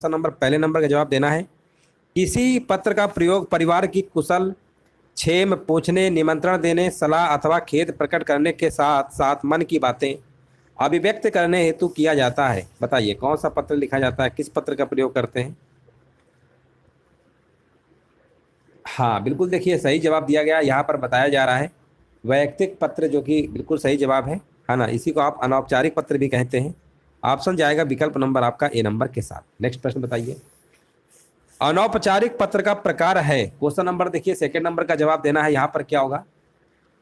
Number पहले number का जवाब देना है। किसी पत्र का प्रयोग परिवार की कुशल क्षेम पूछने, निमंत्रण देने, सलाह अथवा खेद प्रकट करने के साथ साथ मन की बातें अभिव्यक्त करने हेतु किया जाता है। बताइए कौन सा पत्र लिखा जाता है, किस पत्र का प्रयोग करते हैं। हाँ बिल्कुल, देखिए सही जवाब दिया गया। यहाँ पर बताया जा रहा है वैयक्तिक पत्र, जो कि बिल्कुल सही जवाब है ना। इसी को आप अनौपचारिक पत्र भी कहते हैं। ऑप्शन जाएगा विकल्प नंबर आपका ए नंबर के साथ। नेक्स्ट प्रश्न बताइए। अनौपचारिक पत्र का प्रकार है, क्वेश्चन नंबर देखिए सेकंड नंबर का जवाब देना है। यहाँ पर क्या होगा,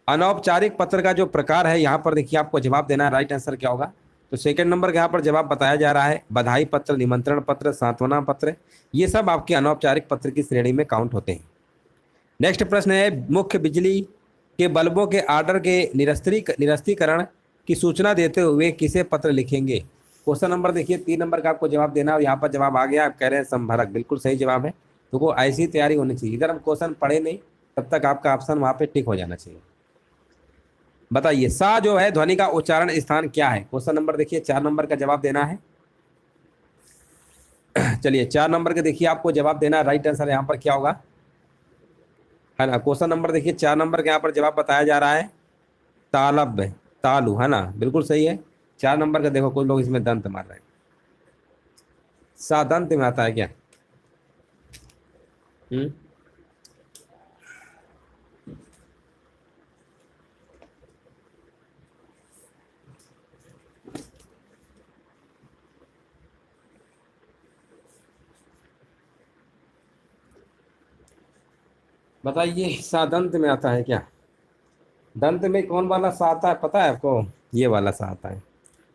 अनौपचारिक पत्र का जो प्रकार है, यहाँ पर देखिए आपको जवाब देना है। राइट आंसर क्या होगा, तो सेकंड नंबर का यहाँ पर जवाब बताया जा रहा है बधाई पत्र, निमंत्रण पत्र, सांत्वना पत्र, ये सब आपके अनौपचारिक पत्र की श्रेणी में काउंट होते हैं। नेक्स्ट प्रश्न है, मुख्य बिजली के बल्बों के ऑर्डर के निरस्तीकरण की सूचना देते हुए किसे पत्र लिखेंगे। क्वेश्चन नंबर देखिए 3 नंबर का आपको जवाब देना है। यहाँ पर जवाब आ गया, आप कह रहे हैं संभरक, बिल्कुल सही जवाब है। तो वो ऐसी तैयारी होनी चाहिए, इधर हम क्वेश्चन पढ़े नहीं तब तक आपका ऑप्शन वहाँ पे टिक हो जाना चाहिए। बताइए सा जो है ध्वनि का उच्चारण स्थान क्या है। क्वेश्चन नंबर देखिए 4 नंबर का जवाब देना है। चलिए 4 नंबर का देखिए आपको जवाब देना है। राइट आंसर यहाँ पर क्या होगा, है ना। क्वेश्चन नंबर देखिए 4 नंबर के यहाँ पर जवाब बताया जा रहा है तालब, तालु, है ना, बिल्कुल सही है। 4 नंबर का देखो कुछ लोग इसमें दंत मार रहे हैं, सा दंत में आता है क्या। हम्म, बताइए सा दंत में आता है क्या। दंत में कौन वाला सा आता है पता है आपको, ये वाला सा आता है।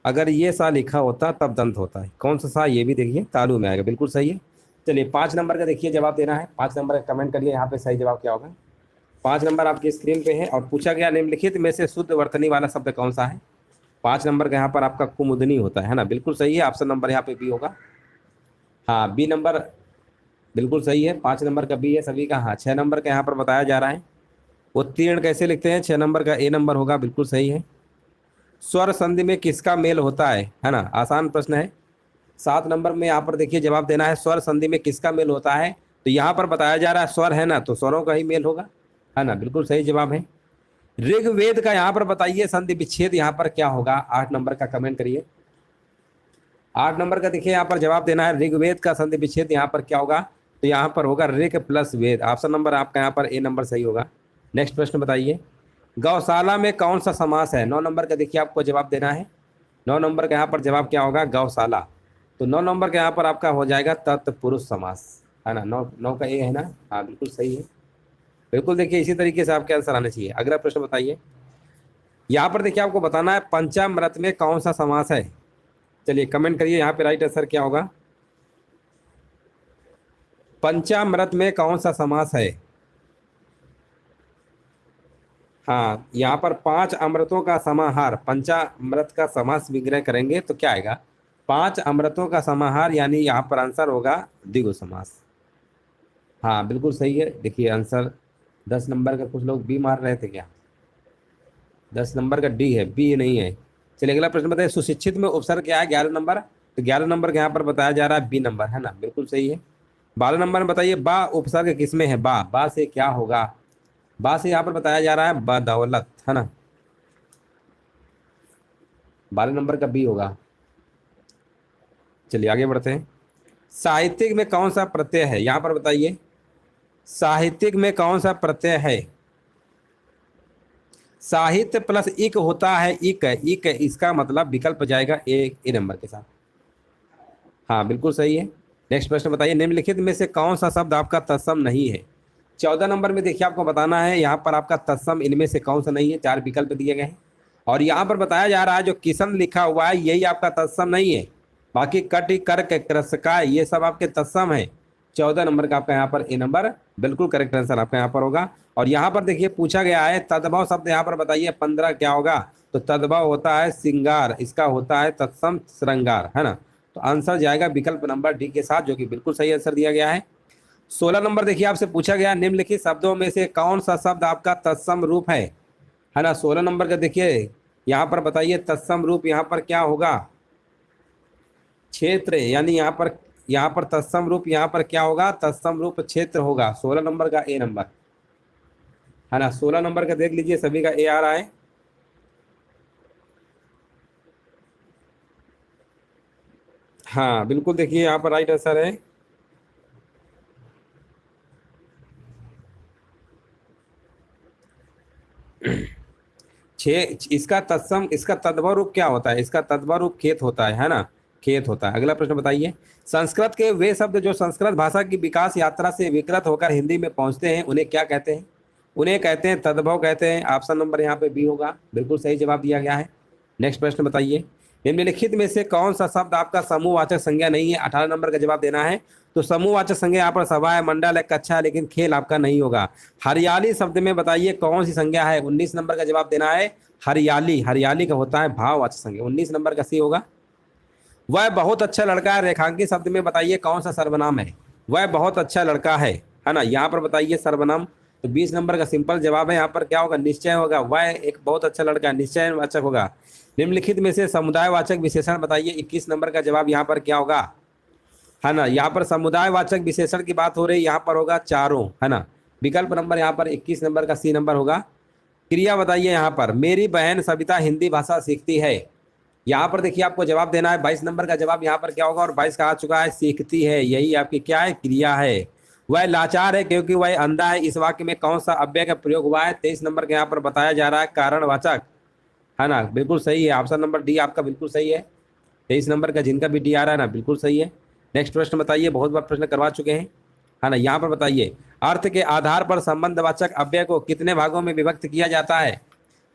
अगर ये सा लिखा होता तब दंत होता है। कौन सा सा, ये भी देखिए तालु में आएगा, बिल्कुल सही है। चलिए 5 नंबर का देखिए जवाब देना है। 5 नंबर का कमेंट करिए यहाँ पे सही जवाब क्या होगा। 5 नंबर आपकी स्क्रीन पे है और पूछा गया निम्नलिखित में से शुद्ध वर्तनी वाला शब्द कौन सा है। 5 नंबर का यहाँ पर आपका कुमुदनी होता है ना, बिल्कुल सही है। ऑप्शन नंबर यहाँ पे बी होगा। हाँ बी नंबर बिल्कुल सही है। 5 नंबर का बी है सभी का। हाँ 6 नंबर का यहाँ पर बताया जा रहा है उत्तीर्ण कैसे लिखते हैं, 6 नंबर का ए नंबर होगा, बिल्कुल सही है। स्वर संधि में किसका मेल होता है ना, आसान प्रश्न है। 7 नंबर में यहाँ पर देखिए जवाब देना है स्वर संधि में किसका मेल होता है। तो यहाँ पर बताया जा रहा है स्वर है ना, तो स्वरों का ही मेल होगा, है ना, बिल्कुल सही जवाब है। ऋग्वेद का यहाँ पर बताइए संधि विच्छेद यहाँ पर क्या होगा। 8 नंबर का कमेंट करिए। 8 नंबर का देखिए यहाँ पर जवाब देना है ऋग्वेद का संधि विच्छेद यहाँ पर क्या होगा, तो यहाँ पर होगा ऋक प्लस वेद। ऑप्शन नंबर आपका यहाँ पर ए नंबर सही होगा। नेक्स्ट प्रश्न बताइए, गौशाला में कौन सा समास है। 9 नंबर का देखिए आपको जवाब देना है। 9 नंबर का यहाँ पर जवाब क्या होगा, गौशाला। तो 9 नंबर का यहाँ पर आपका हो जाएगा तत्पुरुष समास, है ना। 9 का ए है ना, हाँ बिल्कुल सही है। बिल्कुल देखिए इसी तरीके से आपके आंसर आने चाहिए। अगला प्रश्न बताइए, यहाँ पर देखिए आपको बताना है पंचामृत में कौन सा समास है। चलिए कमेंट करिए यहाँ पे राइट आंसर क्या होगा। पंचामृत में कौन सा समास है। हाँ यहाँ पर 5 अमृतों का समाहार, पंचामृत का समास विग्रह करेंगे तो क्या आएगा, 5 अमृतों का समाहार, यानी यहाँ पर आंसर होगा द्विगु समास। हाँ बिल्कुल सही है। देखिए आंसर 10 नंबर का कुछ लोग बी मार रहे थे क्या, 10 नंबर का डी है, बी नहीं है। चलिए अगला प्रश्न बताइए, सुशिक्षित में उपसर्ग क्या है 11 नंबर। तो 11 नंबर के यहाँ पर बताया जा रहा है बी नंबर, है ना, बिल्कुल सही है। 12 नंबर में बताइए बा उपसर्ग किसमें है, बा से क्या होगा। बा से यहाँ पर बताया जा रहा है बदौलत, है ना। 12 नंबर का बी होगा। चलिए आगे बढ़ते हैं, साहित्यिक में कौन सा प्रत्यय है, यहाँ पर बताइए साहित्यिक में कौन सा प्रत्यय है। साहित्य प्लस इक होता है, इक इसका मतलब विकल्प जाएगा ए नंबर के साथ। हाँ बिल्कुल सही है। नेक्स्ट प्रश्न बताइए, निम्नलिखित में से कौन सा शब्द आपका तत्सम नहीं है। 14 नंबर में देखिए आपको बताना है यहाँ पर आपका तत्सम इनमें से कौन सा नहीं है। 4 विकल्प दिए गए हैं और यहाँ पर बताया जा रहा है जो किशन लिखा हुआ है यही आपका तत्सम नहीं है, बाकी कट कर्क क्रसकाय ये सब आपके तत्सम है। 14 नंबर का आपका यहाँ पर ए नंबर बिल्कुल करेक्ट आंसर आपका यहाँ पर होगा। और यहाँ पर देखिए पूछा गया है तद्भव शब्द, यहाँ पर बताइए 15 क्या होगा। तो तद्भव होता है श्रृंगार, इसका होता है तत्सम श्रृंगार, है ना। तो आंसर जाएगा विकल्प नंबर डी के साथ, जो कि बिल्कुल सही आंसर दिया गया है। 16 नंबर देखिए आपसे पूछा गया निम्नलिखित शब्दों में से कौन सा शब्द आपका तत्सम रूप है ना। 16 नंबर का देखिए यहाँ पर बताइए तत्सम रूप यहाँ पर क्या होगा, क्षेत्र, यानी यहाँ पर यहाँ पर तत्सम रूप, यहाँ पर क्या होगा, तत्सम रूप क्षेत्र होगा। 16 नंबर का ए नंबर है ना, 16 नंबर का देख लीजिए, सभी का ए आ रहा है। हाँ बिल्कुल, देखिए यहाँ पर राइट आंसर है। इसका तत्सम, इसका तद्भव रूप क्या होता है, इसका तद्भव रूप खेत होता है ना, खेत होता है। अगला प्रश्न बताइए, संस्कृत के वे शब्द जो संस्कृत भाषा की विकास यात्रा से विकृत होकर हिंदी में पहुंचते हैं उन्हें क्या कहते हैं? उन्हें कहते हैं तद्भव कहते हैं। ऑप्शन नंबर यहाँ पे बी होगा, बिल्कुल सही जवाब दिया गया है। नेक्स्ट प्रश्न बताइए, निम्नलिखित में से कौन सा शब्द आपका समूहवाचक संज्ञा नहीं है? 18 नंबर का जवाब देना है। तो समूहवाचक संज्ञा यहाँ पर सभा है, मंडल है, कक्षा है, लेकिन खेल आपका नहीं होगा। हरियाली शब्द में बताइए कौन सी संज्ञा है? 19 नंबर का जवाब देना है। हरियाली, हरियाली का होता है भाववाचक संज्ञा, 19 नंबर का सी होगा। वह बहुत अच्छा लड़का है, रेखांकित शब्द में बताइए कौन सा सर्वनाम है? वह बहुत अच्छा लड़का है ना, यहाँ पर बताइए सर्वनाम। तो 20 नंबर का सिंपल जवाब है, यहाँ पर क्या होगा, निश्चय होगा। वह एक बहुत अच्छा लड़का निश्चयवाचक होगा। निम्नलिखित में से समुदायवाचक विशेषण बताइए, 21 नंबर का जवाब यहाँ पर क्या होगा, है ना, यहाँ पर समुदायवाचक विशेषण की बात हो रही है, यहाँ पर होगा चारों, है ना। विकल्प नंबर यहाँ पर 21 नंबर का सी नंबर होगा। क्रिया बताइए यहाँ पर, मेरी बहन सविता हिंदी भाषा सीखती है। यहाँ पर देखिए आपको जवाब देना है, 22 नंबर का जवाब यहाँ पर क्या होगा, और 22 का आ चुका है, सीखती है, यही आपकी क्या है, क्रिया है। वह लाचार है क्योंकि वह अंधा है, इस वाक्य में कौन सा अव्यय का प्रयोग हुआ है? 23 नंबर के यहाँ पर बताया जा रहा है कारणवाचक, है ना, बिल्कुल सही है। ऑप्शन नंबर डी आपका बिल्कुल सही है। 23 नंबर का जिनका भी डी आ रहा है ना, बिल्कुल सही है। नेक्स्ट प्रश्न बताइए, बहुत बार प्रश्न करवा चुके हैं, है ना। यहाँ पर बताइए, अर्थ के आधार पर संबंधवाचक अव्यय को कितने भागों में विभक्त किया जाता है?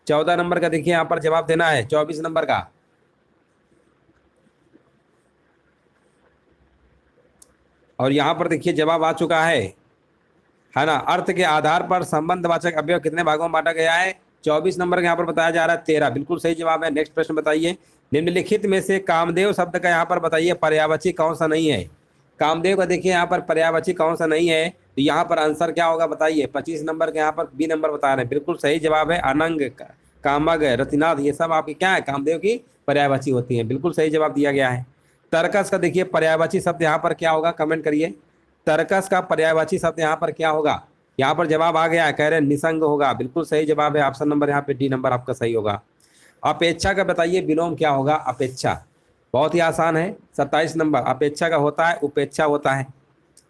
14 नंबर का देखिए यहाँ पर जवाब देना है, 24 नंबर का। और यहाँ पर देखिए जवाब आ चुका है ना। अर्थ के आधार पर संबंधवाचक अव्यय कितने भागों में बांटा गया है? 24 नंबर का यहाँ पर बताया जा रहा है 13, बिल्कुल सही जवाब है। नेक्स्ट प्रश्न बताइए, निम्नलिखित में से कामदेव शब्द का यहाँ पर बताइए पर्यायवाची कौन सा नहीं है? कामदेव का देखिए यहाँ पर पर्यायवाची कौन सा नहीं है, तो यहाँ पर आंसर क्या होगा बताइए। 25 नंबर के यहाँ पर बी नंबर बता रहे हैं, बिल्कुल सही जवाब है। अनंग, कामग, रतिनाथ, ये सब आपकी क्या है, कामदेव की पर्यायवाची होती है, बिल्कुल सही जवाब दिया गया है। तर्कस का देखिए पर्यायवाची शब्द यहाँ पर क्या होगा, कमेंट करिए। तर्कस का पर्यायवाची शब्द यहाँ पर क्या होगा? यहाँ पर जवाब आ गया है, कह रहे हैं निसंग होगा, बिल्कुल सही जवाब है। ऑप्शन नंबर यहाँ पे डी नंबर आपका सही होगा। अपेक्षा का बताइए विलोम क्या होगा? अपेक्षा बहुत ही आसान है, 27 नंबर। अपेक्षा का होता है उपेक्षा होता है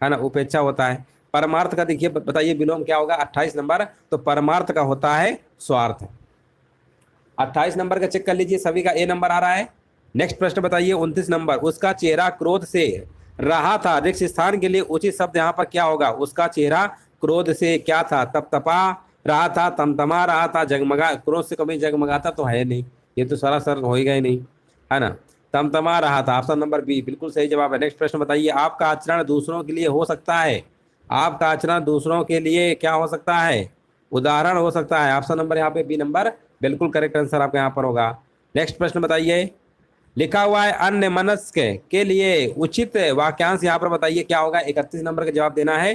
ना, उपेक्षा होता है। परमार्थ का देखिए बताइए विलोम क्या होगा? 28 नंबर, तो परमार्थ का होता है स्वार्थ। 28 नंबर का चेक कर लीजिए, सभी का ए नंबर आ रहा है। नेक्स्ट प्रश्न बताइए 29 नंबर, उसका चेहरा क्रोध से रहा था, रिक्त स्थान के लिए उचित शब्द यहाँ पर क्या होगा? उसका चेहरा क्रोध से क्या था? तपतपा रहा था, तमतमा रहा था, जगमगा, क्रोध से कभी जगमगाता तो है नहीं, ये तो सरासर होएगा ही नहीं, है ना। तमतमा रहा था, ऑप्शन नंबर बी बिल्कुल सही जवाब है। नेक्स्ट प्रश्न बताइए, आपका आचरण दूसरों के लिए हो सकता है, आपका आचरण दूसरों के लिए क्या हो सकता है? उदाहरण हो सकता है। ऑप्शन नंबर यहाँ पे बी नंबर बिल्कुल करेक्ट आंसर आपका यहाँ पर होगा। नेक्स्ट प्रश्न बताइए, लिखा हुआ है अन्य मनस्क के लिए उचित वाक्यांश यहाँ पर बताइए क्या होगा? 31 नंबर का जवाब देना है।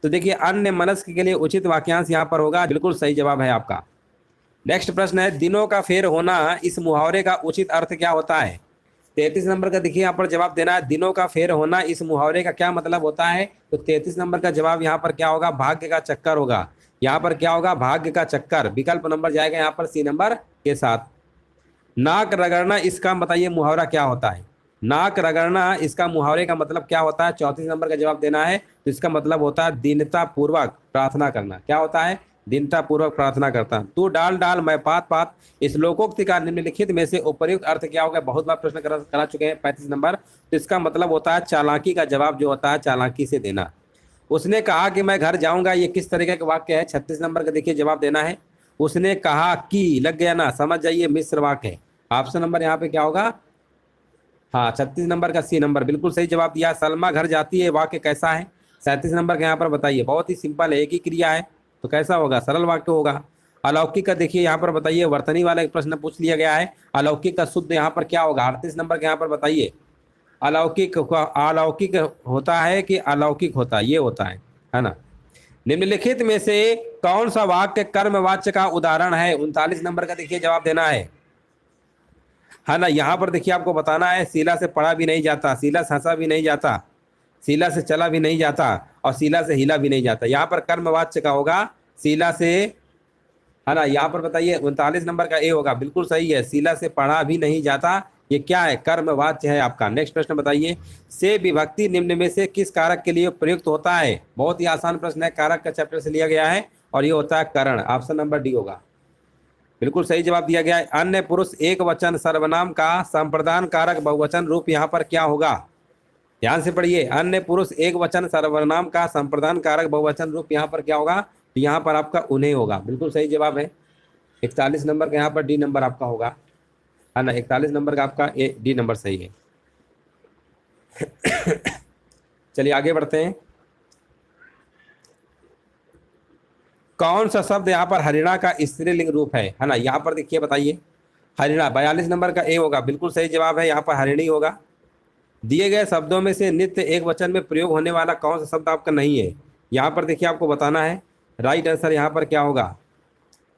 तो देखिए अन्य मनस्क के लिए उचित वाक्यांश यहाँ पर होगा, बिल्कुल सही जवाब है आपका। नेक्स्ट प्रश्न है, दिनों का फेर होना, इस मुहावरे का उचित अर्थ क्या होता है? 33 नंबर का देखिए यहाँ पर जवाब देना है, दिनों का फेर होना, इस मुहावरे का क्या मतलब होता है? तो 33 नंबर का जवाब यहाँ पर क्या होगा? भाग्य का चक्कर होगा। यहाँ पर क्या होगा? भाग्य का चक्कर। विकल्प नंबर जाएगा यहाँ पर सी नंबर के साथ। नाक रगड़ना, इसका बताइए मुहावरा क्या होता है? नाक रगड़ना, इसका मुहावरे का मतलब क्या होता है? 34 नंबर का जवाब देना है। तो इसका मतलब होता है दीनता पूर्वक प्रार्थना करना। क्या होता है? दीनता पूर्वक प्रार्थना करता। तू डाल डाल मैं पात पात, इस लोकोक्ति का निम्नलिखित में से उपयुक्त अर्थ क्या होगा? बहुत बार प्रश्न करा चुके हैं, 35 नंबर। तो इसका मतलब होता है चालाकी का जवाब जो होता है चालाकी से देना। उसने कहा कि मैं घर जाऊंगा, ये किस तरीके का वाक्य है? 36 नंबर का देखिए जवाब देना है। उसने कहा कि, लग गया ना, समझ जाइए मिश्र वाक्य है। ऑप्शन नंबर यहाँ पे क्या होगा? हाँ 36 नंबर का सी नंबर बिल्कुल सही जवाब दिया। सलमा घर जाती है, वाक्य कैसा है? 37 नंबर के यहाँ पर बताइए, बहुत ही सिंपल है, एक ही क्रिया है, तो कैसा होगा? सरल वाक्य होगा। अलौकिक का देखिए यहाँ पर बताइए, वर्तनी वाला एक प्रश्न पूछ लिया गया है। अलौकिक का शुद्ध यहाँ पर क्या होगा? 38 नंबर के यहाँ पर बताइए। अलौकिक अलौकिक होता है कि अलौकिक होता है? ये होता है ना। निम्नलिखित में से कौन सा वाक्य कर्मवाच्य का उदाहरण है? 39 नंबर का देखिए जवाब देना है ना। यहाँ पर देखिए आपको बताना है, शीला से पढ़ा भी नहीं जाता, शीला से हंसा भी नहीं जाता, शीला से चला भी नहीं जाता और शीला से हिला भी नहीं जाता। यहाँ पर कर्मवाच्य का होगा शीला से, है ना। यहाँ पर बताइए 39 नंबर का ए होगा, बिल्कुल सही है। शीला से पढ़ा भी नहीं जाता, ये क्या है, कर्मवाच्य है आपका। नेक्स्ट प्रश्न बताइए, से विभक्ति निम्न में से किस कारक के लिए प्रयुक्त होता है। बहुत ही आसान प्रश्न है, कारक का चैप्टर से लिया गया है और ये होता है करण। ऑप्शन नंबर डी होगा, बिल्कुल सही जवाब दिया गया है। अन्य पुरुष एक वचन सर्वनाम का संप्रदान कारक बहुवचन रूप यहाँ पर क्या होगा। ध्यान से पढ़िए, अन्य पुरुष एक वचन सर्वनाम का संप्रदान कारक बहुवचन रूप यहाँ पर क्या होगा, यहाँ पर आपका उन्हें होगा, बिल्कुल सही जवाब है। 41 नंबर का यहाँ पर डी नंबर आपका होगा, है ना। 41 नंबर का आपका ए डी नंबर सही है। चलिए आगे बढ़ते हैं। कौन सा शब्द यहाँ पर हरिणा का स्त्रीलिंग रूप है ना। यहाँ पर देखिए बताइए, हरिणा 42 नंबर का ए होगा, बिल्कुल सही जवाब है। यहाँ पर हरिणी होगा। दिए गए शब्दों में से नित्य एक वचन में प्रयोग होने वाला कौन सा शब्द आपका नहीं है। यहाँ पर देखिए आपको बताना है, राइट आंसर यहाँ पर क्या होगा।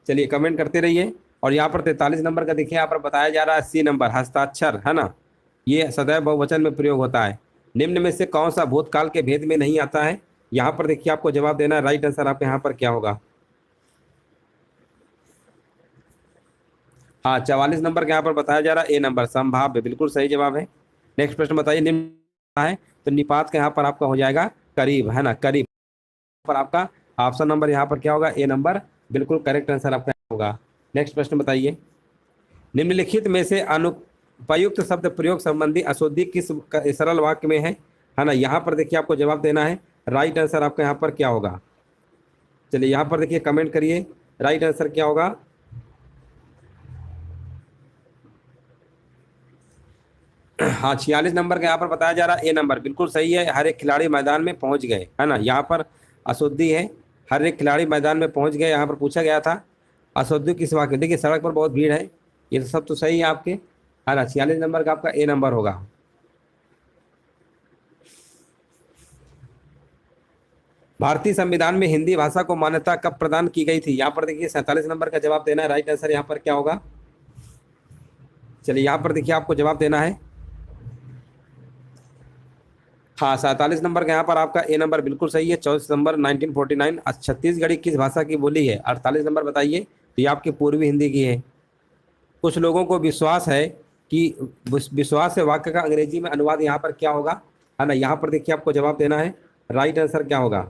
चलिए कमेंट करते रहिए। और यहाँ पर 43 नंबर का देखिए, यहाँ पर बताया जा रहा है सी नंबर, हस्ताक्षर, है ना। ये सदैव बहुवचन में प्रयोग होता है। निम्न में से कौन सा भूतकाल के भेद में नहीं आता है। यहाँ पर देखिए आपको जवाब देना है, राइट आंसर आपके यहाँ पर क्या होगा। हाँ 44 नंबर के यहाँ पर बताया जा रहा है ए नंबर, संभाव्य, बिल्कुल सही जवाब है। नेक्स्ट प्रश्न बताइए, निम्न है तो निपात का यहाँ पर आपका हो जाएगा करीब, है ना, करीब। पर आपका ऑप्शन नंबर यहाँ पर क्या होगा, ए नंबर, बिल्कुल करेक्ट आंसर आपका होगा। नेक्स्ट प्रश्न बताइए, निम्नलिखित में से अनुपयुक्त शब्द प्रयोग संबंधी अशुद्धि किस सरल वाक्य में है ना। यहाँ पर देखिए आपको जवाब देना है, राइट आंसर आपका यहाँ पर क्या होगा। चलिए यहाँ पर देखिए कमेंट करिए, राइट आंसर क्या होगा। हाँ 46 नंबर का यहाँ पर बताया जा रहा है ए नंबर, बिल्कुल सही है। हर एक खिलाड़ी मैदान में पहुंच गए, है ना। यहाँ पर अशुद्धि है, हर एक खिलाड़ी मैदान में पहुंच गए। यहाँ पर पूछा गया था अशुद्धि किस वाक्य। देखिए सड़क पर बहुत भीड़ है, ये सब तो सही है आपके, है ना। 46 नंबर का आपका ए नंबर होगा। भारतीय संविधान में हिंदी भाषा को मान्यता कब प्रदान की गई थी। यहाँ पर देखिए 47 नंबर का जवाब देना है, राइट आंसर यहाँ पर क्या होगा। चलिए यहाँ पर देखिए आपको जवाब देना है, हाँ 47 नंबर का यहाँ पर आपका ए नंबर बिल्कुल सही है। 24 दिसंबर 1949। छत्तीसगढ़ी किस भाषा की बोली है। 48 नंबर बताइए, तो ये आपकी पूर्वी हिंदी की है। कुछ लोगों को विश्वास है कि विश्वास से वाक्य का अंग्रेजी में अनुवाद यहाँ पर क्या होगा, है ना। यहाँ पर देखिए आपको जवाब देना है, राइट आंसर क्या होगा।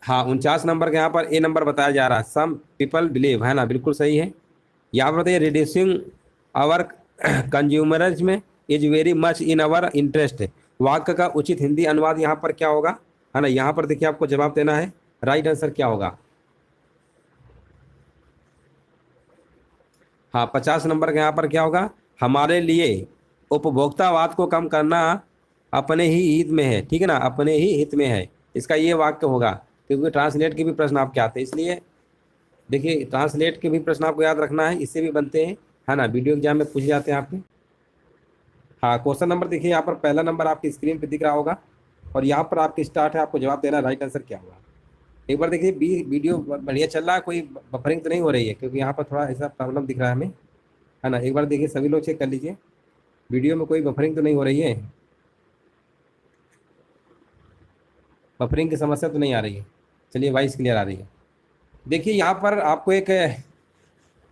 हाँ 49 नंबर का यहाँ पर ए नंबर बताया जा रहा है, सम पीपल बिलीव, है ना, बिल्कुल सही है। यहाँ पर बताइए, reducing our consumerism is very much in our interest, वाक्य का उचित हिंदी अनुवाद यहाँ पर क्या होगा, है ना। यहाँ पर देखिए आपको जवाब देना है, राइट आंसर क्या होगा। हाँ 50 नंबर का यहाँ पर क्या होगा, हमारे लिए उपभोक्तावाद को कम करना अपने ही हित में है, ठीक है ना, अपने ही हित में है, इसका ये वाक्य होगा। क्योंकि ट्रांसलेट के भी प्रश्न आपके आते हैं, इसलिए देखिए ट्रांसलेट के भी प्रश्न आपको याद रखना है, इससे भी बनते हैं, है ना, वीडियो एग्जाम में पूछे जाते हैं आपके। हाँ क्वेश्चन नंबर देखिए, यहाँ पर पहला नंबर आपकी स्क्रीन पे दिख रहा होगा और यहाँ पर आपकी स्टार्ट है, आपको जवाब देना है, राइट आंसर क्या होगा। एक बार देखिए वीडियो बढ़िया चल रहा है, कोई बफरिंग तो नहीं हो रही है, क्योंकि यहाँ पर थोड़ा ऐसा प्रॉब्लम दिख रहा है हमें, है ना। एक बार देखिए सभी लोग चेक कर लीजिए, वीडियो में कोई बफरिंग तो नहीं हो रही है, बफरिंग की समस्या तो नहीं आ रही है। चलिए वॉइस क्लियर आ रही है। देखिए यहाँ पर आपको एक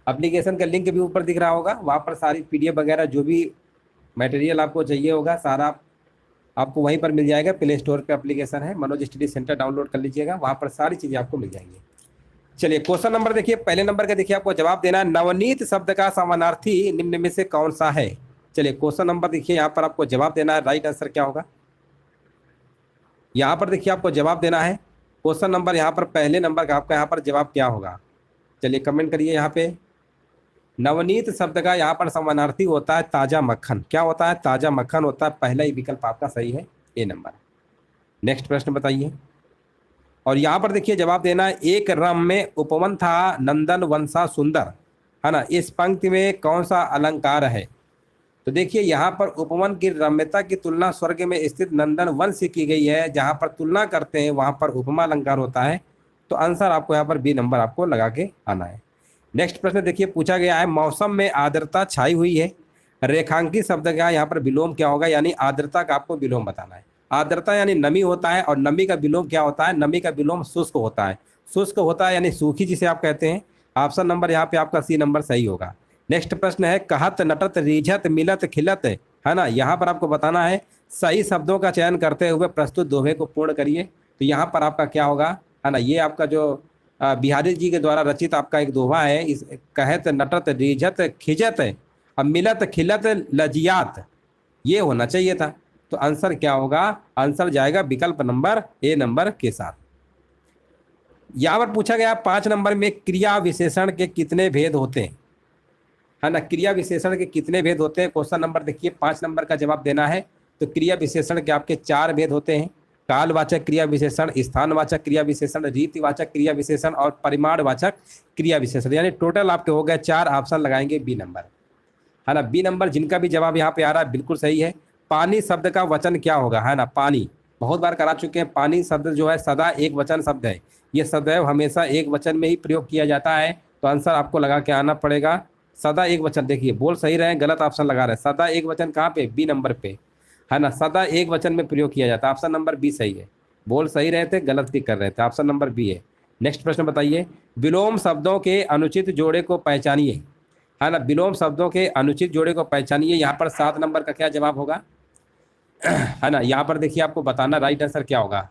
एप्लीकेशन का लिंक भी ऊपर दिख रहा होगा, वहाँ पर सारी PDF वगैरह जो भी मटेरियल आपको चाहिए होगा सारा आपको वहीं पर मिल जाएगा। प्ले स्टोर पे एप्लीकेशन है, मनोज स्टडी सेंटर, डाउनलोड कर लीजिएगा, वहाँ पर सारी चीज़ें आपको मिल जाएंगी। चलिए क्वेश्चन नंबर देखिए, पहले नंबर का देखिए आपको जवाब देना है, नवनीत शब्द का समानार्थी निम्न में से कौन सा है। चलिए क्वेश्चन नंबर देखिए, यहाँ पर आपको जवाब देना है, राइट आंसर क्या होगा। यहाँ पर देखिए आपको जवाब देना है, क्वेश्चन नंबर यहाँ पर पहले नंबर का आपका यहाँ पर जवाब क्या होगा। चलिए कमेंट करिए। यहाँ पे नवनीत शब्द का यहाँ पर समानार्थी होता है ताजा मक्खन, क्या होता है, ताजा मक्खन होता है, पहला ही विकल्प आपका सही है, ए नंबर। नेक्स्ट प्रश्न बताइए, और यहाँ पर देखिए जवाब देना है, एक रम में उपवन था नंदन वंशा सुंदर, है ना, इस पंक्ति में कौन सा अलंकार है। तो देखिए यहाँ पर उपवन की रम्यता की तुलना स्वर्ग में स्थित नंदन वन से की गई है, जहाँ पर तुलना करते हैं वहाँ पर उपमा अलंकार होता है। तो आंसर आपको यहाँ पर बी नंबर आपको लगा के आना है। नेक्स्ट प्रश्न देखिए पूछा गया है, मौसम में आर्द्रता छाई हुई है, रेखांकित शब्द का यहाँ पर विलोम क्या होगा, यानी आर्द्रता का आपको विलोम बताना है। आर्द्रता यानी नमी होता है, और नमी का विलोम क्या होता है, नमी का विलोम शुष्क होता है। शुष्क होता है यानी सूखी, जिसे आप कहते हैं। ऑप्शन नंबर यहाँ पे आपका सी नंबर सही होगा। नेक्स्ट प्रश्न है, कहत, नटत, रीझत, मिलत, खिलत, है ना। यहाँ पर आपको बताना है, सही शब्दों का चयन करते हुए प्रस्तुत दोहे को पूर्ण करिए। तो यहाँ पर आपका क्या होगा, है ना, ये आपका जो बिहारी जी के द्वारा रचित आपका एक दोहा है। इस कहत, नटत, रीझत, खिजत, अब मिलत, खिलत, लजियात, ये होना चाहिए था। तो आंसर क्या होगा, आंसर जाएगा विकल्प नंबर ए नंबर के साथ। यहाँ पर पूछा गया 5 नंबर में क्रिया विशेषण के कितने भेद होते हैं, है ना। क्रिया विशेषण के कितने भेद होते हैं, क्वेश्चन नंबर देखिए 5 नंबर का जवाब देना है। तो क्रिया विशेषण के आपके 4 भेद होते हैं। कालवाचक क्रिया विशेषण, स्थानवाचक क्रिया विशेषण, रीतिवाचक क्रिया विशेषण और परिमाणवाचक क्रिया विशेषण, यानी टोटल आपके हो गए 4। ऑप्शन लगाएंगे बी नंबर, है ना। बी नंबर जिनका भी जवाब यहाँ पे आ रहा है बिल्कुल सही है। पानी शब्द का वचन क्या होगा, है ना। पानी बहुत बार करा चुके हैं। पानी शब्द जो है सदा एक वचन शब्द है, ये सदैव हमेशा एक वचन में ही प्रयोग किया जाता है। तो आंसर आपको लगा के आना पड़ेगा सदा एक वचन। देखिए बोल सही रहे, गलत ऑप्शन लगा रहे हैं। सदा एक वचन कहाँ पे, बी नंबर पे, है ना। सदा एक वचन में प्रयोग किया जाता है। ऑप्शन नंबर बी सही है। बोल सही रहे थे, गलत भी कर रहे थे, ऑप्शन नंबर बी है। नेक्स्ट प्रश्न बताइए, विलोम शब्दों के अनुचित जोड़े को पहचानिए, है ना। विलोम शब्दों के अनुचित जोड़े को पहचानिए। यहाँ पर 7 नंबर का क्या जवाब होगा, है ना। यहाँ पर देखिए आपको बताना राइट आंसर क्या होगा।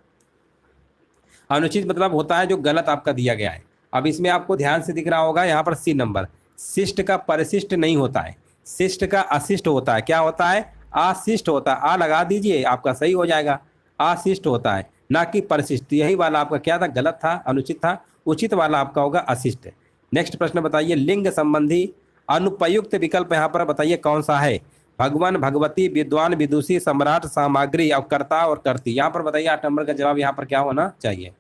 अनुचित मतलब होता है जो गलत आपका दिया गया है। अब इसमें आपको ध्यान से दिख रहा होगा यहाँ पर सी नंबर, शिष्ट का परिशिष्ट नहीं होता है, शिष्ट का अशिष्ट होता है। क्या होता है, अशिष्ट होता है। आ लगा दीजिए, आपका सही हो जाएगा। अशिष्ट होता है, ना कि परिशिष्ट। यही वाला आपका क्या था, गलत था, अनुचित था। उचित वाला आपका होगा अशिष्ट। नेक्स्ट प्रश्न बताइए, लिंग संबंधी अनुपयुक्त विकल्प यहाँ पर बताइए कौन सा है। भगवान, भगवती, विद्वान, विदुषी, सम्राट, सामग्री और कर्ता और कर्ती। यहाँ पर बताइए 8 नंबर का जवाब यहाँ पर क्या होना चाहिए।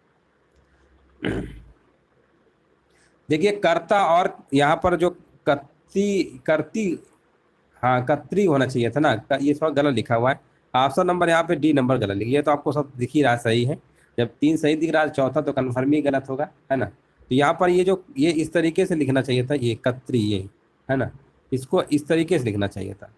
देखिए कर्ता और यहाँ पर जो करती, हाँ कत्री होना चाहिए था ना, ये थोड़ा गलत लिखा हुआ है। ऑप्शन नंबर यहाँ पे डी नंबर गलत लिखिए। तो आपको सब दिख ही रहा सही है। जब 3 सही दिख रहा है, चौथा तो कन्फर्म ही गलत होगा, है ना। तो यहाँ पर ये इस तरीके से लिखना चाहिए था, ये कत्री, ये है ना, इसको इस तरीके से लिखना चाहिए था।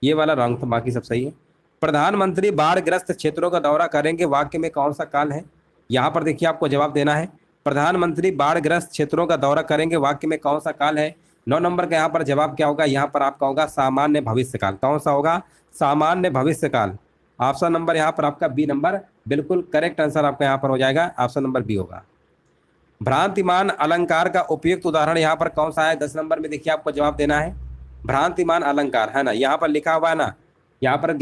ये वाला रॉन्ग था, बाकी सब सही है। प्रधानमंत्री बाढ़ग्रस्त क्षेत्रों का दौरा करेंगे, वाक्य में कौन सा काल है। यहाँ पर देखिए आपको जवाब देना है, प्रधानमंत्री बाढ़ग्रस्त क्षेत्रों का दौरा करेंगे, वाक्य में कौन सा काल है। 9 नंबर का यहाँ पर जवाब क्या होगा, यहाँ पर आपका होगा सामान्य भविष्यकाल। कौन सा होगा, सामान्य भविष्यकाल। ऑप्शन नंबर यहाँ पर आपका बी नंबर बिल्कुल करेक्ट आंसर आपका यहाँ पर हो जाएगा, ऑप्शन नंबर बी होगा। भ्रांतिमान अलंकार का उपयुक्त उदाहरण यहाँ पर कौन सा है, 10 नंबर में देखिए आपको जवाब देना है। भ्रांतिमान अलंकार, है ना, यहाँ पर लिखा हुआ है ना, यहाँ पर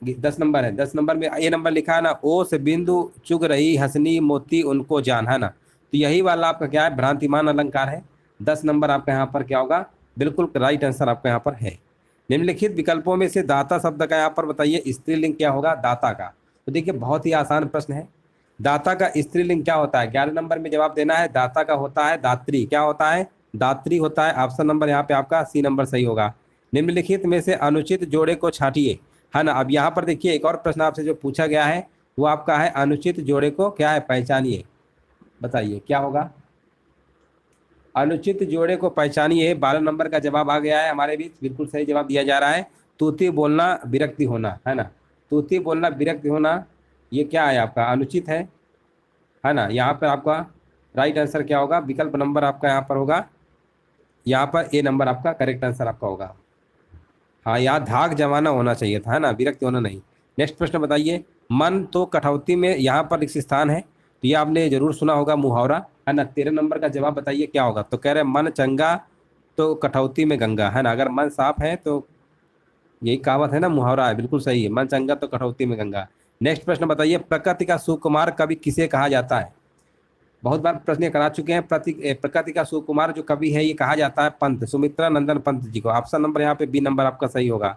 10 नंबर है। 10 नंबर में ए नंबर लिखा है ना, ओ से बिंदु चुग रही हंसनी मोती उनको जान, है ना। तो यही वाला आपका क्या है, भ्रांतिमान अलंकार है। 10 नंबर आपका यहाँ पर क्या होगा, बिल्कुल राइट आंसर आपका यहाँ पर है। निम्नलिखित विकल्पों में से दाता शब्द का यहाँ पर बताइए स्त्रीलिंग क्या होगा, दाता का। तो देखिए बहुत ही आसान प्रश्न है। दाता का स्त्रीलिंग क्या होता है, 11 नंबर में जवाब देना है। दाता का होता है दात्री। क्या होता है, दात्री होता है। ऑप्शन नंबर यहाँ पे आपका सी नंबर सही होगा। निम्नलिखित में से अनुचित जोड़े को छांटिए, है ना। अब यहाँ पर देखिए एक और प्रश्न आपसे जो पूछा गया है वो आपका है अनुचित जोड़े को क्या है पहचानिए। बताइए क्या होगा, अनुचित जोड़े को पहचानिए। 12 नंबर का जवाब आ गया है हमारे बीच, बिल्कुल सही जवाब दिया जा रहा है। तूती बोलना विरक्ति होना, है ना। तूती बोलना विरक्ति होना, ये क्या है आपका, अनुचित है ना। यहाँ पर आपका राइट आंसर क्या होगा, विकल्प नंबर आपका यहाँ पर होगा, यहाँ पर ए नंबर आपका करेक्ट आंसर आपका होगा। हाँ, यहाँ धाक जमाना होना चाहिए था, है ना, विरक्ति होना नहीं। नेक्स्ट प्रश्न बताइए, मन तो कठौती में यहाँ पर एक स्थान है, तो ये आपने जरूर सुना होगा मुहावरा, है ना। 13 नंबर का जवाब बताइए क्या होगा। तो कह रहे मन चंगा तो कठौती में गंगा, है ना। अगर मन साफ है तो यही कहावत है ना, मुहावरा है, बिल्कुल सही है, मन चंगा तो कठौती में गंगा। नेक्स्ट प्रश्न बताइए, प्रकृति का सुकुमार कवि किसे कहा जाता है। बहुत बार प्रश्न करा चुके हैं। प्रकृति का सुकुमार जो कवि है ये कहा जाता है पंत, सुमित्रा नंदन पंत जी को। ऑप्शन नंबर यहाँ पे बी नंबर आपका सही होगा।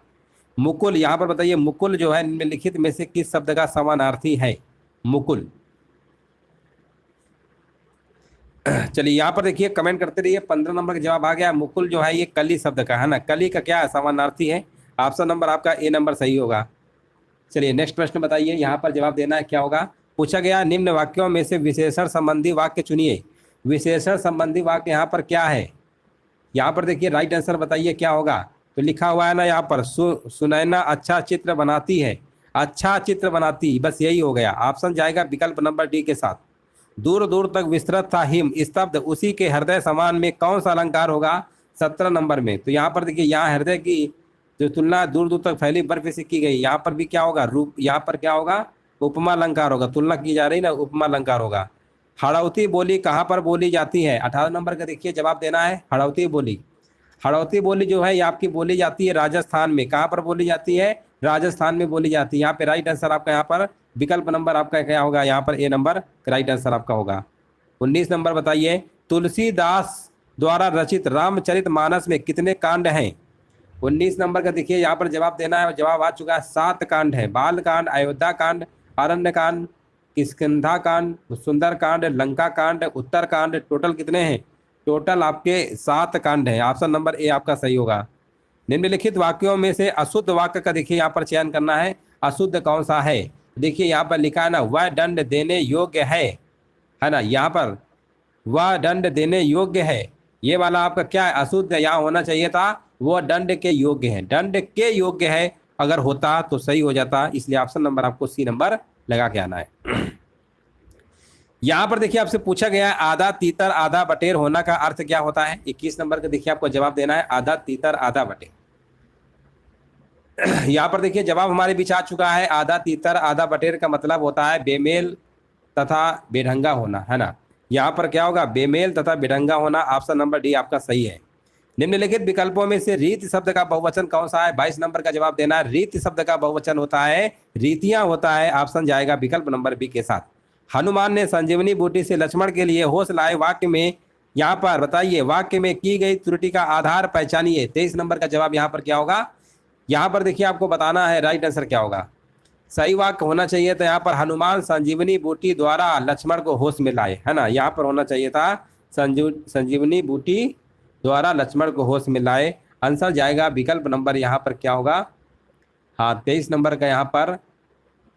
मुकुल, यहाँ पर बताइए मुकुल जो है निम्नलिखित में से किस शब्द का समानार्थी है, मुकुल। चलिए यहाँ पर देखिए कमेंट करते रहिए। 15 नंबर का जवाब आ गया, मुकुल जो है ये कली शब्द का, है ना। कली का क्या है, समानार्थी है। ऑप्शन नंबर आपका ए नंबर सही होगा। चलिए नेक्स्ट प्रश्न बताइए, यहाँ पर जवाब देना है क्या होगा। पूछा गया निम्न वाक्यों में से विशेषण संबंधी वाक्य चुनिए। विशेषण संबंधी वाक्य यहाँ पर क्या है, यहाँ पर देखिए राइट आंसर बताइए क्या होगा। तो लिखा हुआ है ना यहाँ पर सुनैना अच्छा चित्र बनाती है, अच्छा चित्र बनाती, बस यही हो गया। ऑप्शन जाएगा विकल्प नंबर डी के साथ। दूर दूर तक विस्तृत था हिम स्तब्ध उसी के हृदय समान में कौन सा अलंकार होगा 17 नंबर में। तो यहाँ पर देखिए, यहाँ हृदय की जो तुलना दूर दूर तक फैली बर्फ से की गई, यहाँ पर भी क्या होगा, रूप, यहाँ पर क्या होगा, उपमा अलंकार होगा। तुलना की जा रही ना, उपमा अलंकार होगा। हड़ौती बोली कहाँ पर बोली जाती है, 18 नंबर का देखिए जवाब देना है। हड़ौती बोली, हड़ौती बोली जो है ये आपकी बोली जाती है राजस्थान में। कहाँ पर बोली जाती है, राजस्थान में बोली जाती है। यहाँ पे राइट आंसर आपका यहाँ पर विकल्प नंबर आपका क्या होगा, यहाँ पर ए नंबर राइट आंसर आपका होगा। 19 नंबर बताइए, तुलसीदास द्वारा रचित रामचरितमानस में कितने कांड हैं। 19 नंबर का देखिए यहाँ पर जवाब देना है, जवाब आ चुका है। 7 कांड है। बाल कांड, अयोध्या कांड, अरण्य कांड, किष्किंधा कांड, सुंदर कांड, लंका कांड, उत्तर कांड। टोटल कितने हैं, टोटल आपके 7 कांड है। ऑप्शन नंबर ए आपका सही होगा। निम्नलिखित वाक्यों में से अशुद्ध वाक्य का देखिए यहाँ पर चयन करना है, अशुद्ध कौन सा है। देखिए यहाँ पर लिखा है ना, वह दंड देने योग्य है ना, यहाँ पर वह दंड देने योग्य है, ये वाला आपका क्या है, अशुद्ध यहाँ होना चाहिए था, वह दंड के योग्य है, दंड के योग्य है अगर होता तो सही हो जाता। इसलिए ऑप्शन नंबर आपको सी नंबर लगा के आना है। यहाँ पर देखिए आपसे पूछा गया है आधा तीतर आधा बटेर होना का अर्थ क्या होता है। 21 नंबर का देखिए आपको जवाब देना है, आधा तीतर आधा बटेर। यहाँ पर देखिए जवाब हमारे बीच आ चुका है। आधा तीतर आधा बटेर का मतलब होता है बेमेल तथा बेढंगा होना, है ना। यहाँ पर क्या होगा, बेमेल तथा बेढंगा होना। ऑप्शन नंबर डी आपका सही है। निम्नलिखित विकल्पों में से रीत शब्द का बहुवचन कौन सा है। 22 नंबर का जवाब देना है। रीत शब्द का बहुवचन होता है रीतियां होता है। ऑप्शन जाएगा विकल्प नंबर बी के साथ। हनुमान ने संजीवनी बूटी से लक्ष्मण के लिए होश लाए, वाक्य में यहाँ पर बताइए, वाक्य में की गई त्रुटि का आधार पहचानिए। 23 नंबर का जवाब यहाँ पर क्या होगा, यहाँ पर देखिए आपको बताना है राइट आंसर क्या होगा। सही वाक्य होना चाहिए तो यहाँ पर हनुमान संजीवनी बूटी द्वारा लक्ष्मण को होश में लाए, है ना। यहाँ पर होना चाहिए था संजीवनी बूटी द्वारा लक्ष्मण को होश में लाए। आंसर जाएगा विकल्प नंबर यहाँ पर क्या होगा, हाँ 23 नंबर का यहाँ पर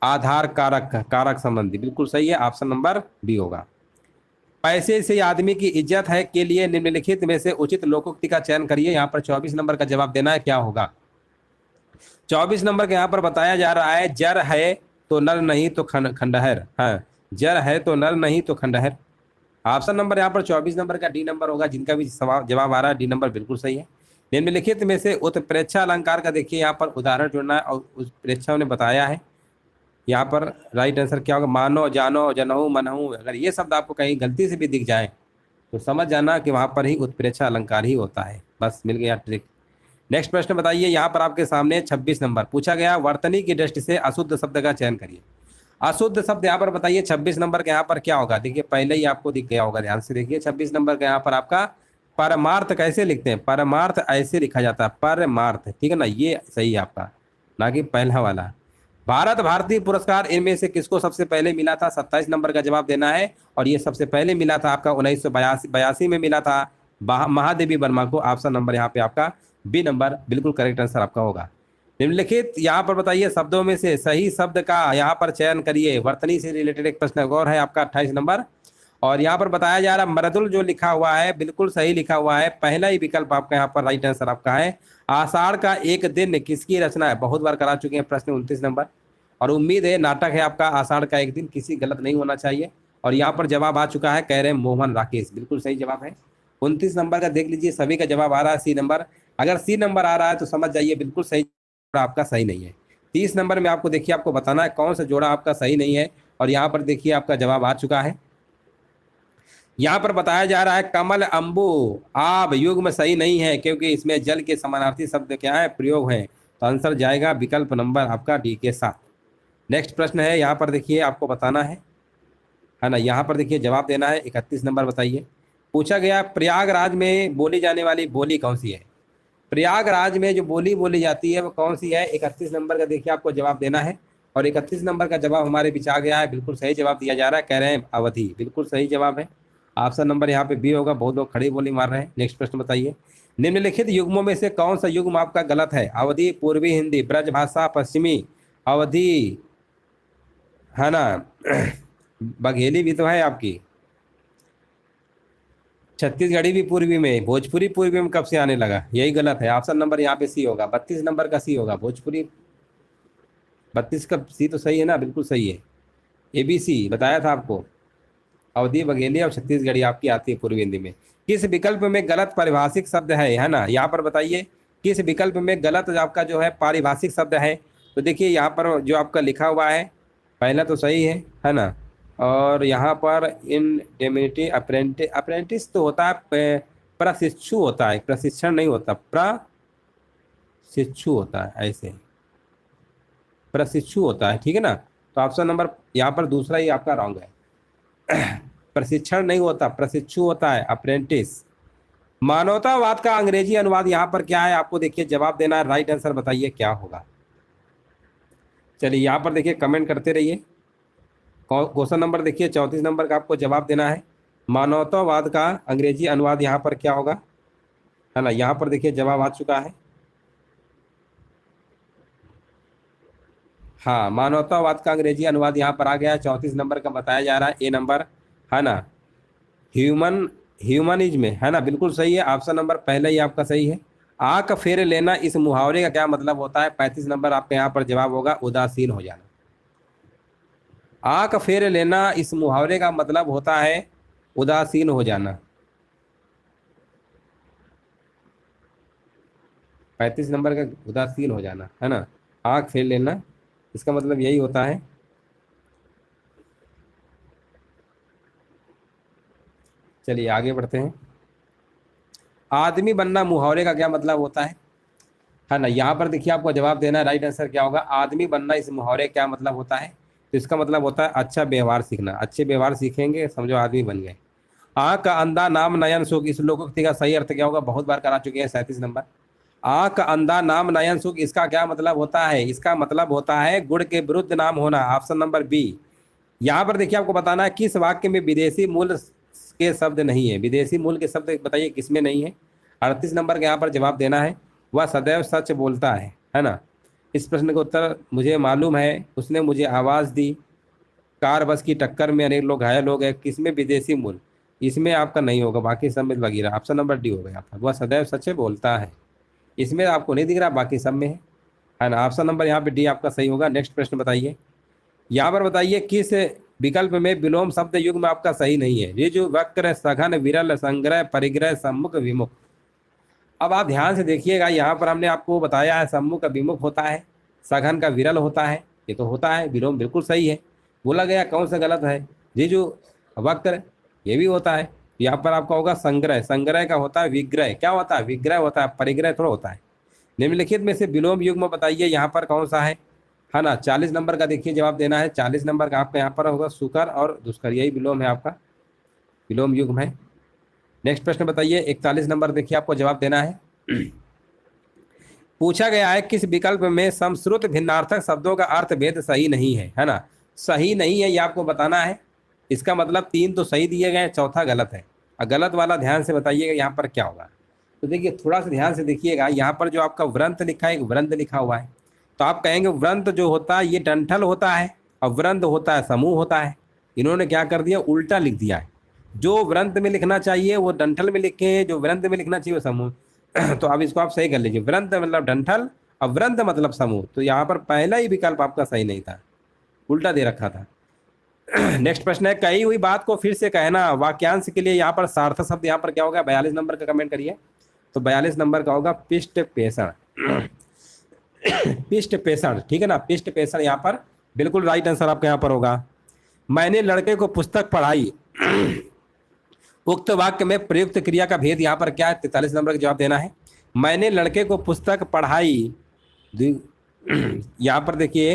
आधार कारक, कारक संबंधी, बिल्कुल सही है। ऑप्शन नंबर बी होगा। पैसे से आदमी की इज्जत है के लिए निम्नलिखित में से उचित लोकोक्ति का चयन करिए। यहाँ पर 24 नंबर का जवाब देना है, क्या होगा। 24 नंबर के यहाँ पर बताया जा रहा है, जर है तो नर नहीं तो खंडहर, हाँ जर है तो नर नहीं तो खंडहर। ऑप्शन नंबर यहाँ पर 24 नंबर का डी नंबर होगा। जिनका भी जवाब आ रहा है डी नंबर बिल्कुल सही है। निम्नलिखित में से उत्प्रेक्षा अलंकार का देखिए यहाँ पर उदाहरण जोड़ना है और उत्प्रेक्षा ने बताया है। यहाँ पर राइट आंसर क्या होगा, मानो जानो जनहू मनहू। अगर ये शब्द आपको कहीं गलती से भी दिख जाए तो समझ जाना कि वहाँ पर ही उत्प्रेक्षा अलंकार ही होता है। बस मिल गया ट्रिक। नेक्स्ट प्रश्न बताइए, यहाँ पर आपके सामने 26 नंबर पूछा गया, वर्तनी की दृष्टि से अशुद्ध शब्द का चयन करिए। अशुद्ध शब्द यहाँ पर बताइए 26 नंबर के यहाँ पर क्या होगा। देखिए पहले ही आपको दिख गया होगा, ध्यान से देखिए। 26 नंबर का यहाँ पर आपका परमार्थ कैसे लिखते हैं, परमार्थ ऐसे लिखा जाता है, परमार्थ, ठीक है ना, ये सही है आपका, ना कि पहला वाला। भारत भारती पुरस्कार इनमें से किसको सबसे पहले मिला था। 27 नंबर का जवाब देना है। और ये सबसे पहले मिला था आपका 1982 में मिला था महादेवी वर्मा को। ऑप्शन नंबर यहाँ पे आपका बी नंबर बिल्कुल करेक्ट आंसर आपका होगा। निम्नलिखित यहाँ पर बताइए शब्दों में से सही शब्द का यहाँ पर चयन करिए। वर्तनी से रिलेटेड एक प्रश्न और है आपका 28 नंबर। और यहाँ पर बताया जा रहा मृदुल जो लिखा हुआ है बिल्कुल सही लिखा हुआ है, पहला ही विकल्प आपका यहाँ पर राइट आंसर आपका है। आषाढ़ का एक दिन किसकी रचना है, बहुत बार करा चुके हैं प्रश्न 29 नंबर। और उम्मीद है नाटक है आपका आषाढ़ का एक दिन, किसी गलत नहीं होना चाहिए। और यहाँ पर जवाब आ चुका है, कह रहे हैं मोहन राकेश, बिल्कुल सही जवाब है। 29 नंबर का देख लीजिए, सभी का जवाब आ रहा है सी नंबर। अगर सी नंबर आ रहा है तो समझ जाइए बिल्कुल सही आपका सही नहीं है। 30 नंबर में आपको देखिए आपको बताना है कौन सा जोड़ा आपका सही नहीं है। और यहाँ पर देखिए आपका जवाब आ चुका है। यहाँ पर बताया जा रहा है कमल अंबु आब युग्म सही नहीं है, क्योंकि इसमें जल के समानार्थी शब्द क्या है, प्रयोग है। तो आंसर जाएगा विकल्प नंबर आपका डी के साथ। नेक्स्ट प्रश्न है, यहाँ पर देखिए आपको बताना है ना। यहाँ पर देखिए जवाब देना है। 31 नंबर बताइए, पूछा गया प्रयागराज में बोली जाने वाली बोली कौन सी है। प्रयागराज में जो बोली बोली जाती है वो कौन सी है। 31 नंबर का देखिए आपको जवाब देना है। और 31 नंबर का जवाब हमारे बीच आ गया है, बिल्कुल सही जवाब दिया जा रहा है, कह रहे हैं अवधि, बिल्कुल सही जवाब है। ऑप्शन नंबर यहाँ पे बी होगा। बहुत लोग खड़ी बोली मार रहे हैं। नेक्स्ट प्रश्न बताइए, निम्नलिखित युग्मों में से कौन सा युग्म आपका गलत है। अवधि, पूर्वी हिंदी, ब्रजभाषा, पश्चिमी, अवधि, है ना, बघेली भी तो है आपकी। छत्तीसगढ़ी भी पूर्वी में, भोजपुरी पूर्वी में कब से आने लगा? यही गलत है। ऑप्शन नंबर यहाँ पे सी होगा, 32 नंबर का सी होगा भोजपुरी। 32 का सी तो सही है ना, बिल्कुल सही है। ABC बताया था आपको। अवधी बघेली और छत्तीसगढ़ी आपकी आती है पूर्वी हिंदी में। किस विकल्प में गलत पारिभाषिक शब्द है ना, यहाँ पर बताइए किस विकल्प में गलत आपका जो है पारिभाषिक शब्द है। तो देखिए यहाँ पर जो आपका लिखा हुआ है पहला तो सही है ना। और यहाँ पर इंडेमिनिटी अप्रेंटिस, अप्रेंटिस तो होता है प्रशिक्षु होता है, प्रशिक्षण नहीं होता, प्रशिक्षु होता है, ऐसे प्रशिक्षु होता है, ठीक है ना। तो ऑप्शन नंबर यहाँ पर दूसरा ही आपका रॉन्ग है। प्रशिक्षण नहीं होता, प्रशिक्षु होता है, अप्रेंटिस। मानवतावाद का अंग्रेजी अनुवाद यहाँ पर क्या है, आपको देखिए जवाब देना है, राइट आंसर बताइए क्या होगा। चलिए यहाँ पर देखिए कमेंट करते रहिए। क्वेश्चन नंबर देखिए 34 नंबर का आपको जवाब देना है। मानवतावाद का अंग्रेजी अनुवाद यहाँ पर क्या होगा, है ना। यहाँ पर देखिए जवाब आ चुका है। हाँ, मानवतावाद का अंग्रेजी अनुवाद यहाँ पर आ गया है, 34 नंबर का बताया जा रहा है, ए नंबर, है ना। ह्यूमनिज्म में, है ना, बिल्कुल सही है। ऑप्शन नंबर पहले ही आपका सही है। आंख फेर लेना इस मुहावरे का क्या मतलब होता है? 35 नंबर आपका यहाँ पर जवाब होगा उदासीन हो जाना। आंख फेर लेना इस मुहावरे का मतलब होता है उदासीन हो जाना। 35 नंबर का उदासीन हो जाना, है ना, आंख फेर लेना, इसका मतलब यही होता है। चलिए आगे बढ़ते हैं। आदमी बनना मुहावरे का क्या मतलब होता है ना। यहाँ पर देखिए आपको जवाब देना है, राइट आंसर क्या होगा, आदमी बनना इस मुहावरे का क्या मतलब होता है। तो इसका मतलब होता है अच्छा व्यवहार सीखना, अच्छे व्यवहार सीखेंगे समझो आदमी बन गए। आँख का अंधा नाम नयन सुख, इस लोकोक्ति का सही अर्थ क्या होगा, बहुत बार करा चुके हैं, 37 नंबर। आँख का अंधा नाम नयन सुख, इसका क्या मतलब होता है? इसका मतलब होता है गुण के विरुद्ध नाम होना, ऑप्शन नंबर बी। यहाँ पर देखिए आपको बताना है किस वाक्य में विदेशी मूल के शब्द नहीं है। विदेशी मूल के शब्द बताइए किसमें नहीं है। 38 नंबर का यहाँ पर जवाब देना है। वह सदैव सच बोलता है ना। इस प्रश्न का उत्तर मुझे मालूम है, उसने मुझे आवाज़ दी, कार बस की टक्कर में अनेक लोग घायल हो गए, किसमें विदेशी मूल? इसमें आपका नहीं होगा, बाकी सब में वगैरह। ऑप्शन नंबर डी होगा आपका, वह सदैव सच बोलता है। इसमें आपको नहीं दिख रहा, बाकी सब में है ना। ऑप्शन नंबर यहाँ पे डी आपका सही होगा। नेक्स्ट प्रश्न बताइए। यहाँ पर बताइए किस विकल्प में विलोम शब्द युग में आपका सही नहीं है? ऋजु, वक्र, सघन, विरल, संग्रह, परिग्रह, सम्मुख, विमुख। अब आप ध्यान से देखिएगा, यहाँ पर हमने आपको बताया है सम्मुख का विमुख होता है, सघन का विरल होता है, ये तो होता है, विलोम बिल्कुल सही है। बोला गया कौन सा गलत है? ऋजु, वक्र, ये भी होता है। यहाँ पर आपका होगा संग्रह, संग्रह का होता है विग्रह, क्या होता है? विग्रह होता है, परिग्रह थोड़ा होता है। निम्नलिखित में से विलोम युग में बताइए यहाँ पर कौन सा है ना। 40 नंबर का देखिए जवाब देना है। 40 नंबर का आपका यहाँ पर होगा सुकर और दुष्कर, यही विलोम है आपका, विलोम युग में। नेक्स्ट प्रश्न बताइए 41 नंबर, देखिए आपको जवाब देना है। पूछा गया है किस विकल्प में समश्रुत भिन्नार्थक शब्दों का अर्थ भेद सही नहीं है ना। सही नहीं है ये आपको बताना है। इसका मतलब 3 तो सही दिए गए, चौथा गलत है। और गलत वाला ध्यान से बताइएगा यहाँ पर क्या होगा। तो देखिए थोड़ा सा ध्यान से देखिएगा, यहाँ पर जो आपका व्रंत लिखा है, एक व्रंत लिखा हुआ है, तो आप कहेंगे व्रंत जो होता है ये डंठल होता है और व्रंत होता है समूह होता है। इन्होंने क्या कर दिया, उल्टा लिख दिया है। जो व्रंत में लिखना चाहिए वो डंठल में लिखे, जो व्रंत में लिखना चाहिए वो समूह। तो अब इसको आप सही कर लीजिए, व्रंत मतलब डंठल और व्रंत मतलब समूह। तो यहाँ पर पहला ही विकल्प आपका सही नहीं था, उल्टा दे रखा था। नेक्स्ट प्रश्न है, कही हुई बात को फिर से कहना, वाक्यांश के लिए यहाँ पर सार्थक शब्द यहाँ पर क्या होगा? 42 नंबर का कमेंट करिए। तो 42 नंबर का होगा पिष्ट पेषण। पिष्ट पेषण, ठीक है ना, पिष्ट पेषण यहाँ पर बिल्कुल राइट आंसर आपका यहाँ पर होगा। मैंने लड़के को पुस्तक पढ़ाई, उक्त वाक्य में प्रयुक्त क्रिया का भेद यहाँ पर क्या है? 43 नंबर का जवाब देना है। मैंने लड़के को पुस्तक पढ़ाई, यहाँ पर देखिए,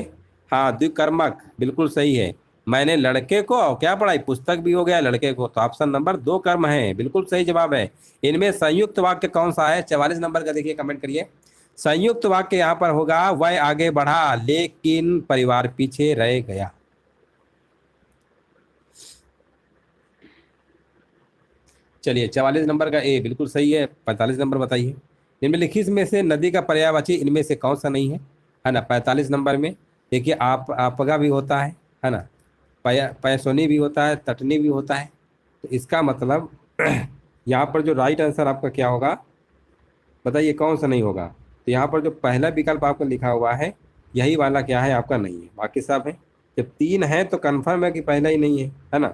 हाँ द्विकर्मक बिल्कुल सही है। मैंने लड़के को क्या पढ़ाई, पुस्तक भी हो गया लड़के को, तो ऑप्शन नंबर 2 कर्म है, बिल्कुल सही जवाब है। इनमें संयुक्त वाक्य कौन सा है? 44 नंबर का देखिए कमेंट करिए। संयुक्त वाक्य यहाँ पर होगा, वह आगे बढ़ा लेकिन परिवार पीछे रह गया। चलिए 44 नंबर का ए बिल्कुल सही है। 45 नंबर बताइए, निम्नलिखित में से नदी का पर्यायवाची इनमें से कौन सा नहीं है ना। 45 नंबर में देखिए आपगा भी होता है ना, पैसोनी भी होता है, तटनी भी होता है। तो इसका मतलब यहाँ पर जो राइट आंसर आपका क्या होगा, बताइए कौन सा नहीं होगा। तो यहाँ पर जो पहला विकल्प आपका लिखा हुआ है यही वाला क्या है आपका नहीं है, बाकी सब है। जब तीन है तो कंफर्म है कि पहला ही नहीं है ना।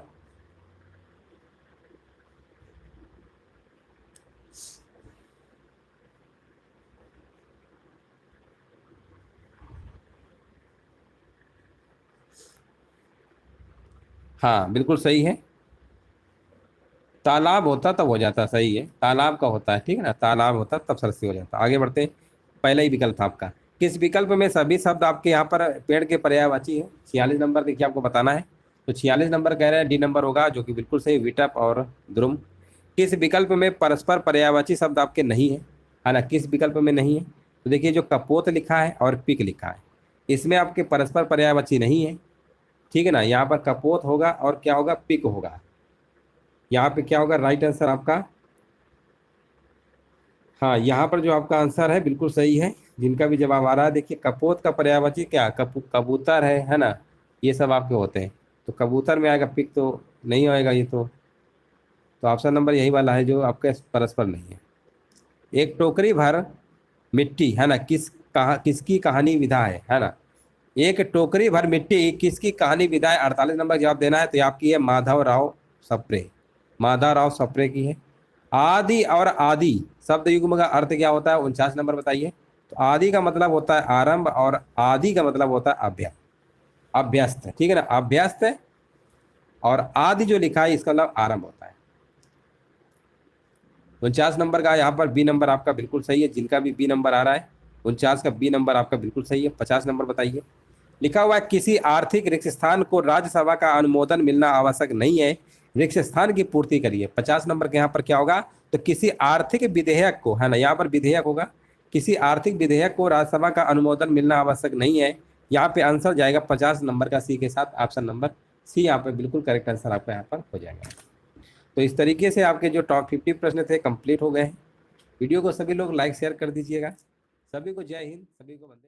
हाँ बिल्कुल सही है। तालाब होता तब हो जाता, सही है, तालाब का होता है, ठीक है ना, तालाब होता तब सरसी हो जाता। आगे बढ़ते हैं। पहला ही विकल्प था आपका। किस विकल्प में सभी शब्द आपके यहाँ पर पेड़ के पर्यायवाची है? 46 नंबर देखिए आपको बताना है। तो 46 नंबर कह रहे हैं डी नंबर होगा, जो कि बिल्कुल सही, विटप और द्रुम। किस विकल्प में परस्पर पर्यायवाची शब्द आपके नहीं है ना, किस विकल्प में नहीं है? तो देखिए जो कपोत लिखा है और पिक लिखा है, इसमें आपके परस्पर पर्यायवाची नहीं है, ठीक है ना। यहाँ पर कपोत होगा और क्या होगा, पिक होगा। यहाँ पे क्या होगा राइट आंसर आपका? हाँ, यहाँ पर जो आपका आंसर है बिल्कुल सही है। जिनका भी जवाब आ रहा है, देखिए कपोत का पर्यायवाची क्या, कबूतर है ना। ये सब आपके होते हैं। तो कबूतर में आएगा, पिक तो नहीं आएगा ये तो ऑप्शन नंबर यही वाला है जो आपका परस्पर नहीं है। एक टोकरी भर मिट्टी है ना, किसकी कहानी विधा है ना। एक टोकरी भर मिट्टी किसकी कहानी विधा है? 48 नंबर जवाब देना है। तो ये आपकी है माधव राव सप्रे, माधव राव सप्रे की है। आदि और आदि शब्द युग्म का अर्थ क्या होता है? 49 नंबर बताइए। तो आदि का मतलब होता है आरंभ और आदि का मतलब होता है अभ्यास, अभ्यस्त, ठीक है ना, अभ्यस्त। और आदि जो लिखा है इसका मतलब आरंभ होता है। 49 नंबर का यहाँ पर बी नंबर आपका बिल्कुल सही है। जिनका भी बी नंबर आ रहा है 49 का बी नंबर आपका बिल्कुल सही है। 50 नंबर बताइए। लिखा हुआ है किसी आर्थिक रिक्त स्थान को राज्यसभा का अनुमोदन मिलना आवश्यक नहीं है, रिक्त स्थान की पूर्ति करिए। 50 नंबर के यहाँ पर क्या होगा? तो किसी आर्थिक विधेयक को, है ना, यहाँ पर विधेयक होगा। किसी आर्थिक विधेयक को राज्यसभा का अनुमोदन मिलना आवश्यक नहीं है। यहाँ पे आंसर जाएगा 50 नंबर का सी के साथ, ऑप्शन नंबर सी यहाँ पे बिल्कुल करेक्ट आंसर आपका यहाँ पर हो जाएगा। तो इस तरीके से आपके जो टॉप 50 प्रश्न थे कंप्लीट हो गए हैं। वीडियो को सभी लोग लाइक शेयर कर दीजिएगा। सभी को जय हिंद, सभी को वंदे।